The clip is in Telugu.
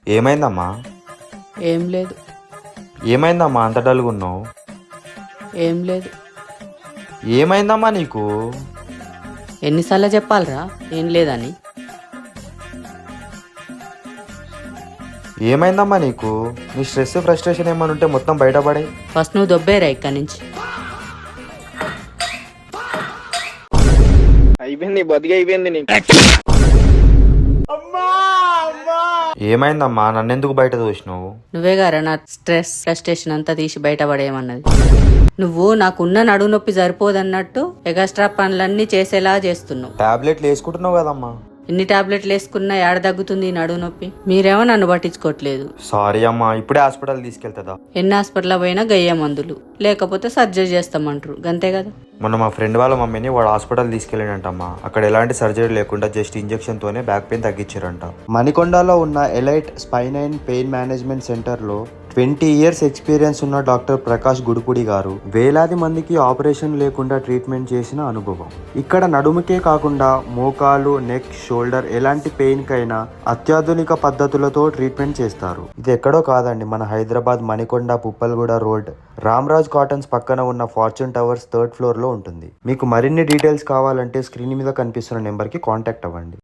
ఏమైందమ్మా? ఏం లేదు. ఏమైందమ్మా అంత డల్గా ఉన్నావు? ఏం లేదు. ఏమైందమ్మా నీకు? ఎన్నిసార్లు చెప్పాలరా ఏం లేదని? ఏమైందమ్మా నీకు? నీ స్ట్రెస్ ఫ్రస్ట్రేషన్ ఏమైనా ఉంటే మొత్తం బయటపడే. ఫస్ట్ నువ్వు దొబ్బేరా ఇక్కడి నుంచి. అయిపోయింది బతికి అయిపోయింది నీకు. ఏమైందమ్మా? నన్నెందుకు బయట చూసినావు? నువ్వే గారా నా స్ట్రెస్ ఫ్రస్ట్రేషన్ అంతా తీసి బయటపడేయమన్నది. నువ్వు నాకున్న నడువు నొప్పి సరిపోదన్నట్టు ఎగస్ట్రా పనులన్నీ చేసేలా చేస్తున్నావు. టాబ్లెట్లు వేసుకుంటున్నావు కదమ్మా. ఎన్ని టాబ్లెట్లు వేసుకున్నా ఏడ తగ్గుతుంది ఈ నడువు నొప్పి? మీరేమో నన్ను పట్టించుకోవట్లేదు. సారీ అమ్మా, ఇప్పుడే హాస్పిటల్ తీసుకెళ్తుందా? ఎన్ని హాస్పిటల్ పోయినా గయ్య మందులు, లేకపోతే సర్జరీ చేస్తామంటారు, గంతే కదా. మొన్న మా ఫ్రెండ్ వాళ్ళ మమ్మీని వాడు హాస్పిటల్ తీసుకెళ్ళినట్టమ్మా. అక్కడ ఎలాంటి సర్జరీ లేకుండా జస్ట్ ఇంజెక్షన్ తోనే బ్యాక్ పెయిన్ తగ్గించారంట. మణికొండలో ఉన్న elite spine and pain management centre లో 20 years ఎక్స్పీరియన్స్ ఉన్న డాక్టర్ ప్రకాష్ గుడుపుడి గారు వేలాది మందికి ఆపరేషన్ లేకుండా ట్రీట్మెంట్ చేసిన అనుభవం. ఇక్కడ నడుముకే కాకుండా మోకాలు, నెక్, షోల్డర్ ఎలాంటి పెయిన్ కైనా అత్యాధునిక పద్ధతులతో ట్రీట్మెంట్ చేస్తారు. ఇది ఎక్కడో కాదండి, మన హైదరాబాద్ మణికొండ పుప్పల్గూడ రోడ్ రామ్రాజ్ కాటన్స్ పక్కన ఉన్న ఫార్చ్యూన్ టవర్స్ 3rd floor లో ఉంటుంది. మీకు మరిన్ని డీటెయిల్స్ కావాలంటే స్క్రీన్ మీద కనిపిస్తున్న నెంబర్కి కాంటాక్ట్ అవ్వండి.